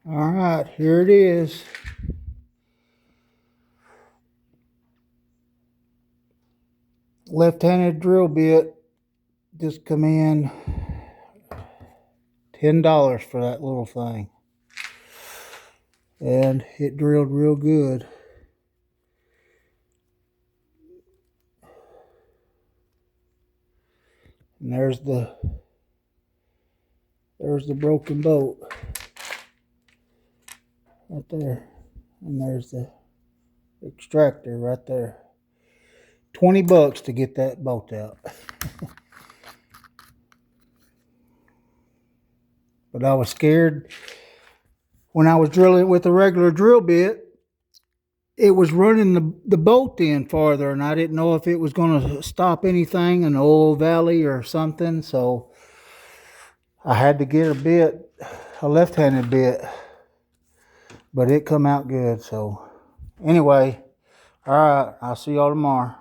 All right, here it is. Left-handed drill bit. Just come in $10 for that little thing. And it drilled real good. And there's the broken bolt right there. And there's the extractor right there. $20 to get that bolt out. But I was scared when I was drilling with a regular drill bit. It was running the bolt in farther, and I didn't know if it was going to stop anything, an oil valley or something. So I had to get a left-handed bit, but it come out good. So anyway, all right, I'll see y'all tomorrow.